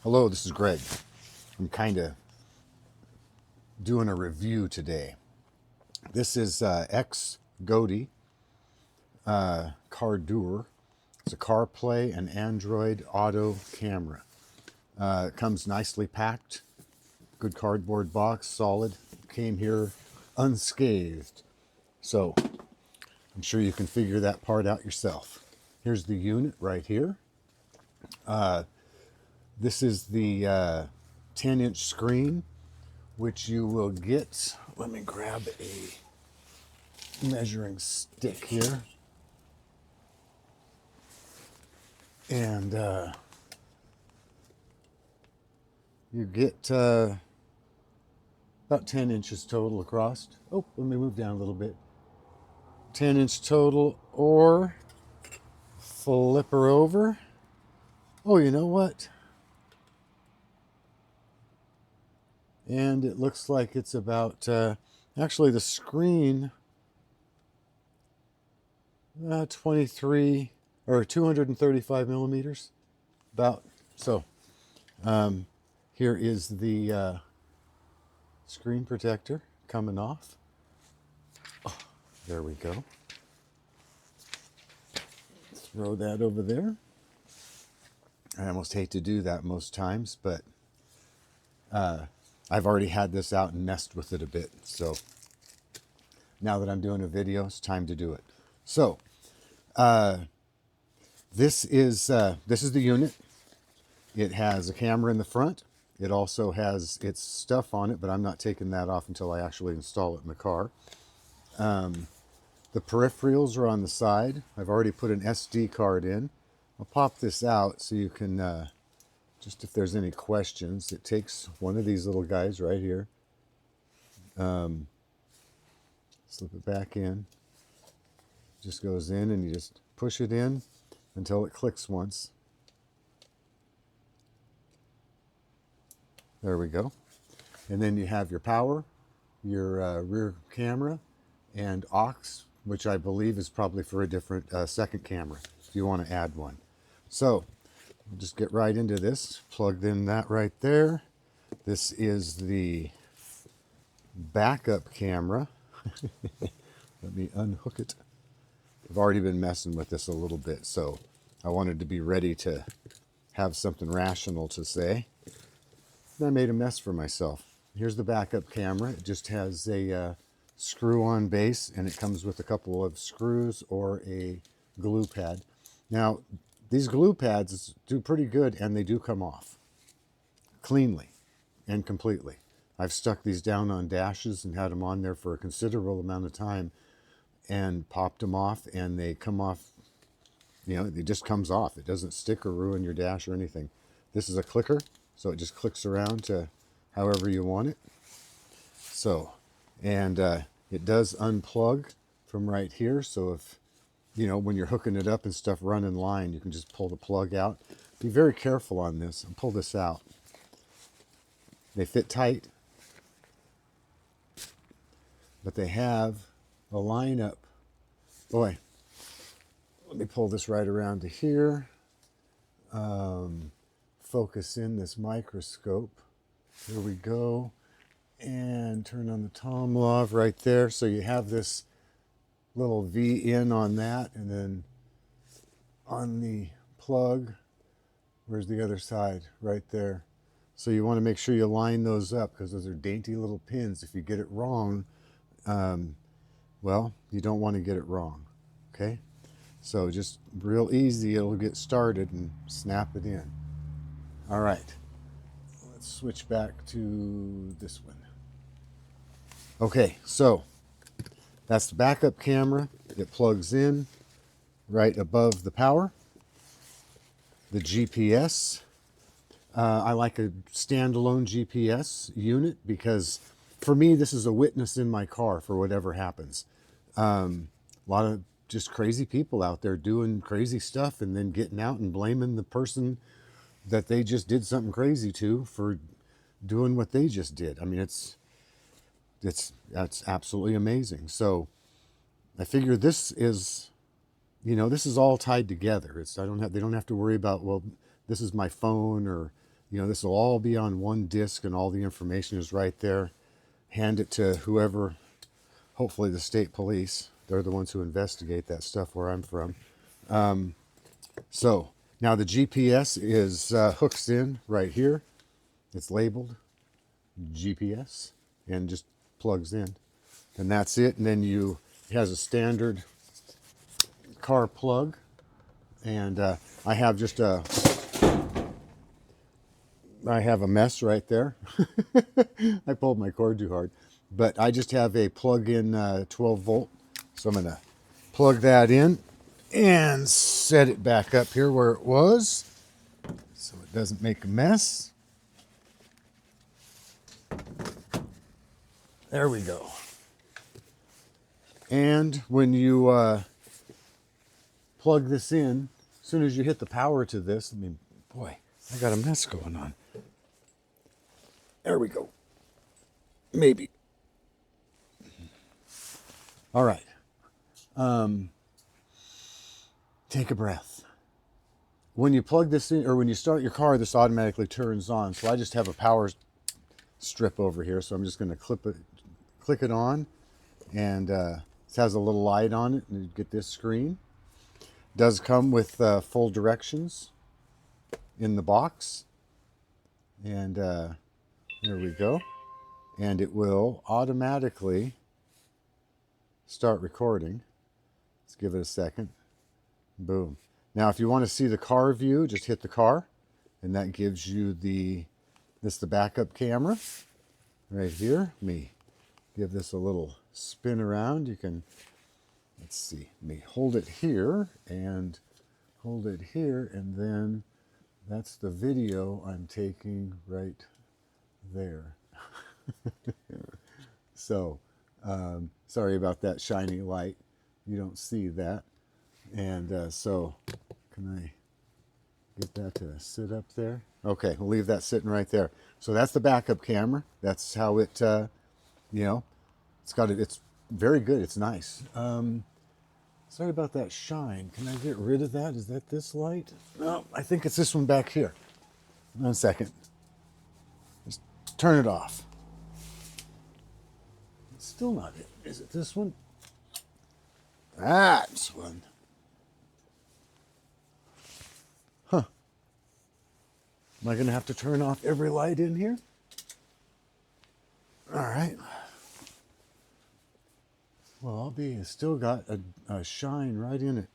Hello, this is Greg. I'm kind of doing a review today. This is XGODY Cardoor. It's a CarPlay and Android Auto camera. It comes nicely packed, good cardboard box, solid. Came here unscathed. So I'm sure you can figure that part out yourself. Here's the unit right here. This is the 10-inch screen, which you will get. Let me grab a measuring stick here. And you get about 10 inches total across. Oh, let me move down a little bit. 10-inch total, or flip her over. Oh, you know what? And it looks like it's about, actually the screen, 23 or 235 millimeters, about. So here is the screen protector coming off. Oh, there we go. Throw that over there. I almost hate to do that most times, but I've already had this out and messed with it a bit. So now that I'm doing a video, it's time to do it. So this is the unit. It has a camera in the front. It also has its stuff on it, but I'm not taking that off until I actually install it in the car. The peripherals are on the side. I've already put an SD card in. I'll pop this out so you can, just if there's any questions, it takes one of these little guys right here. Slip it back in. Just goes in and you just push it in until it clicks once. There we go. And then you have your power, your rear camera, and aux, which I believe is probably for a different second camera if you want to add one. So we'll just get right into this. Plugged in that right there. This is the backup camera. Let me unhook it. I've already been messing with this a little bit, so I wanted to be ready to have something rational to say. And I made a mess for myself. Here's the backup camera. It just has a screw-on base, and it comes with a couple of screws or a glue pad. Now, these glue pads do pretty good, and they do come off cleanly and completely. I've stuck these down on dashes and had them on there for a considerable amount of time and popped them off, and they come off, you know, it just comes off. It doesn't stick or ruin your dash or anything. This is a clicker, so it just clicks around to however you want it. So, and it does unplug from right here, so if, you know, when you're hooking it up and stuff, run in line, you can just pull the plug out. Be very careful on this and pull this out. They fit tight, but they have a lineup. Boy, let me pull this right around to here. Focus in this microscope. Here we go. And turn on the Tomlov right there. So you have this little V in on that, and then on the plug, where's the other side? Right there. So you want to make sure you line those up, because those are dainty little pins. If you get it wrong, well, you don't want to get it wrong. Okay? So just real easy, it'll get started and snap it in. All right. Let's switch back to this one. Okay, so that's the backup camera. It plugs in right above the power. The GPS. I like a standalone GPS unit because for me, this is a witness in my car for whatever happens. A lot of just crazy people out there doing crazy stuff and then getting out and blaming the person that they just did something crazy to for doing what they just did. I mean, that's absolutely amazing. So I figure this is, you know, this is all tied together. They don't have to worry about, well, this is my phone, or You know, this will all be on one disc and all the information is right there. Hand it to whoever, hopefully the state police. They're the ones who investigate that stuff where I'm from. So now the GPS is hooks in right here. It's labeled GPS and just plugs in. And that's it. And then it has a standard car plug. And I have I have a mess right there. I pulled my cord too hard. But I just have a plug-in 12 volt. So I'm going to plug that in and set it back up here where it was so it doesn't make a mess. There we go. And when you plug this in, as soon as you hit the power to this, I mean, boy, I got a mess going on. There we go. Maybe. All right. Take a breath. When you plug this in, or when you start your car, this automatically turns on. So I just have a power strip over here. So I'm just going to click it on. And it has a little light on it. And you get this screen. It does come with full directions in the box. And there we go. And it will automatically start recording. Let's give it a second. Boom. Now, if you want to see the car view, just hit the car, and that gives you the backup camera right here. Let me give this a little spin around. You can, let's see, let me hold it here, and then that's the video I'm taking right there. So, sorry about that shiny light. You don't see that. And so, can I get that to sit up there? Okay, we'll leave that sitting right there. So that's the backup camera. That's how it, it's very good. It's nice. Sorry about that shine. Can I get rid of that? Is that this light? No, I think it's this one back here. 1 second. Just turn it off. It's still not it. Is it this one? That's one. Huh. Am I going to have to turn off every light in here? All right. Well, it's still got a shine right in it.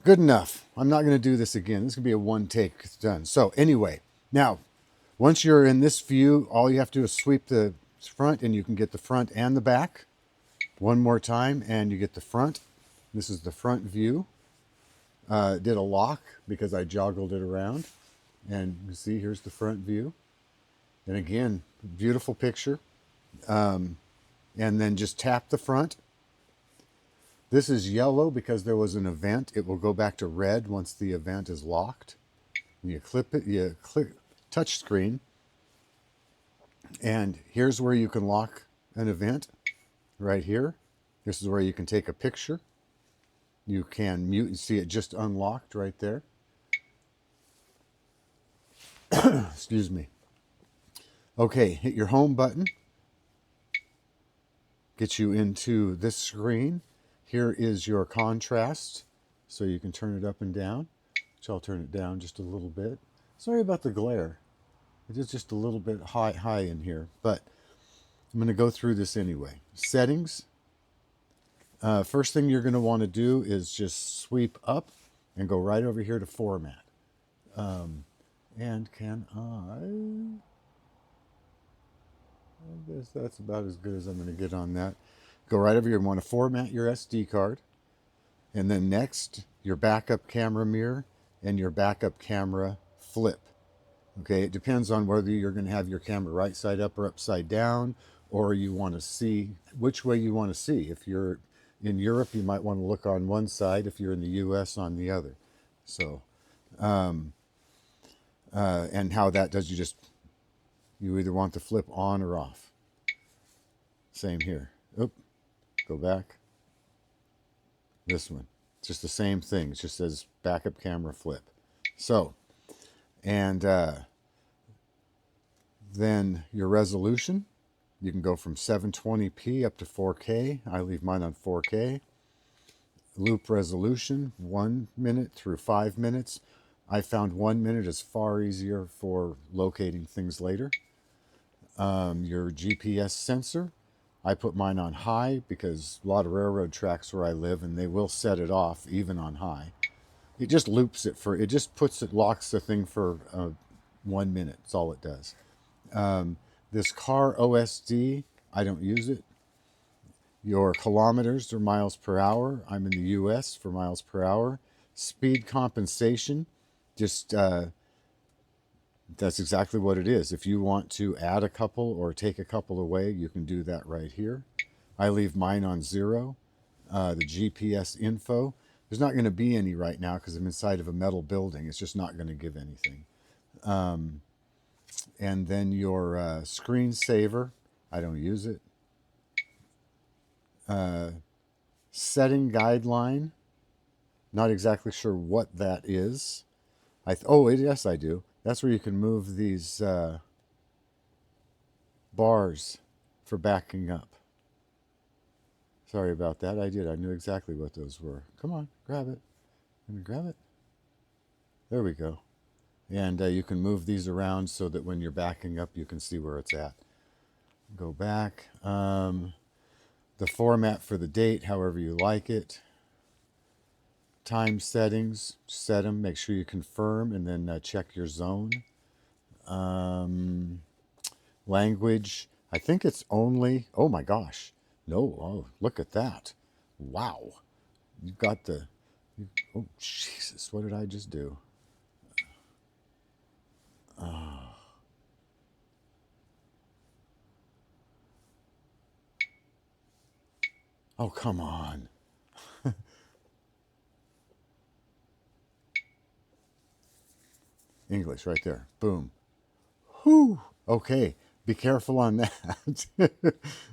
Good enough. I'm not going to do this again. This is going to be a one take. It's done. So anyway, now, once you're in this view, all you have to do is sweep the front, and you can get the front and the back. One more time, and you get the front. This is the front view. Did a lock because I joggled it around. And you see, here's the front view. And again, beautiful picture. And then just tap the front. This is yellow because there was an event. It will go back to red once the event is locked. And you clip it, you click touch screen. And here's where you can lock an event. Right here. This is where you can take a picture. You can mute and see it just unlocked right there. Excuse me. Okay, hit your home button. Get you into this screen. Here is your contrast. So you can turn it up and down. Which I'll turn it down just a little bit. Sorry about the glare. It is just a little bit high in here. But I'm going to go through this anyway. Settings. First thing you're going to want to do is just sweep up and go right over here to format. And can I guess that's about as good as I'm going to get on that. Go right over here and want to format your SD card. And then next, your backup camera mirror and your backup camera flip. Okay, it depends on whether you're going to have your camera right side up or upside down, or you want to see which way you want to see. If you're in Europe, you might want to look on one side. If you're in the US, on the other. So, and how that does, you either want the flip on or off. Same here. Oop, go back. This one, it's just the same thing. It just says backup camera flip. So, And then your resolution, you can go from 720p up to 4K. I leave mine on 4K. Loop resolution, 1 minute through 5 minutes. I found 1 minute is far easier for locating things later. Your GPS sensor, I put mine on high because a lot of railroad tracks where I live, and they will set it off even on high. It just loops it for, it just puts it, locks the thing for 1 minute. That's all it does. This car OSD, I don't use it. Your kilometers or miles per hour, I'm in the US for miles per hour. Speed compensation, just that's exactly what it is. If you want to add a couple or take a couple away, you can do that right here. I leave mine on 0. The GPS info, there's not going to be any right now because I'm inside of a metal building. It's just not going to give anything. And then your screensaver, I don't use it. Setting guideline, not exactly sure what that is. Yes, I do. That's where you can move these bars for backing up. Sorry about that. I did. I knew exactly what those were. Come on, grab it. Let me grab it. There we go. And you can move these around so that when you're backing up, you can see where it's at. Go back. The format for the date, however you like it. Time settings, set them, make sure you confirm, and then check your zone. Language, I think it's only, oh my gosh, no, oh, look at that. Wow. You've got the, oh Jesus, what did I just do? Oh, come on. English right there. Boom. Whew. Okay. Be careful on that.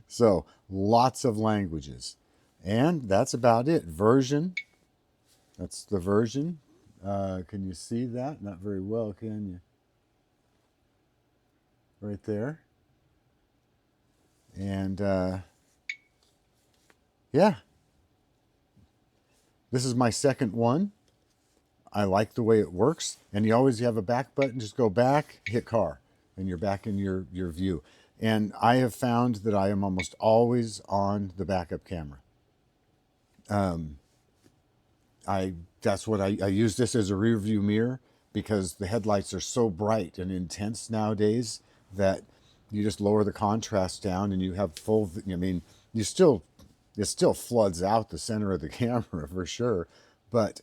So, lots of languages. And that's about it. Version. That's the version. Can you see that? Not very well, can you? Right there. And yeah. This is my second one. I like the way it works. And you always have a back button. Just go back, hit car, and you're back in your view. And I have found that I am almost always on the backup camera. That's what I use this as a rear view mirror because the headlights are so bright and intense nowadays that you just lower the contrast down and you have full, I mean, it still floods out the center of the camera for sure, but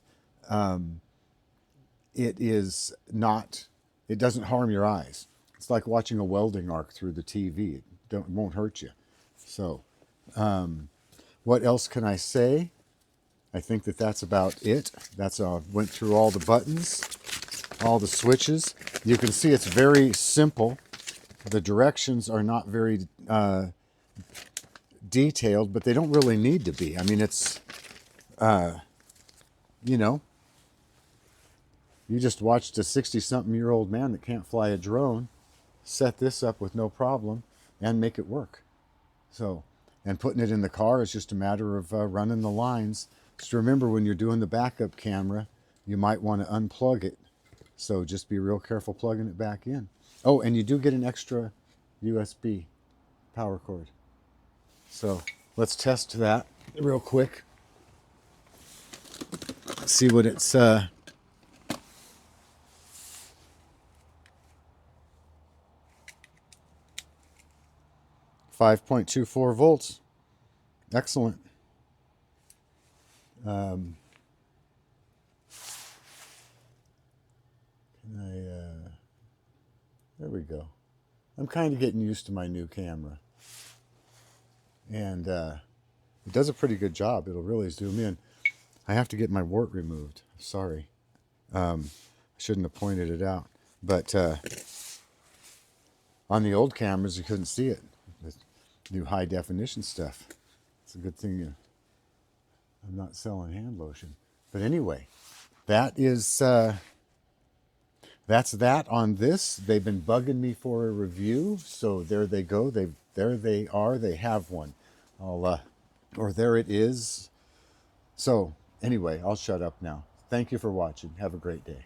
it is not, it doesn't harm your eyes. It's like watching a welding arc through the TV. It won't hurt you. So what else can I say? I think that's about it. Went through all the buttons, all the switches. You can see it's very simple. The directions are not very detailed, but they don't really need to be. I mean, it's, you know, you just watched a 60-something-year-old man that can't fly a drone set this up with no problem and make it work. So, and putting it in the car is just a matter of running the lines. Just remember when you're doing the backup camera, you might want to unplug it. So just be real careful plugging it back in. Oh, and you do get an extra USB power cord. So let's test that real quick. See what it's 5.24 volts. Excellent. There we go. I'm kind of getting used to my new camera. And it does a pretty good job. It'll really zoom in. I have to get my wart removed. Sorry. I shouldn't have pointed it out. But on the old cameras, you couldn't see it. The new high definition stuff. It's a good thing I'm not selling hand lotion. But anyway, that is that's that on this. They've been bugging me for a review, so there they go. There they are. They have one. Or there it is. So anyway, I'll shut up now. Thank you for watching. Have a great day.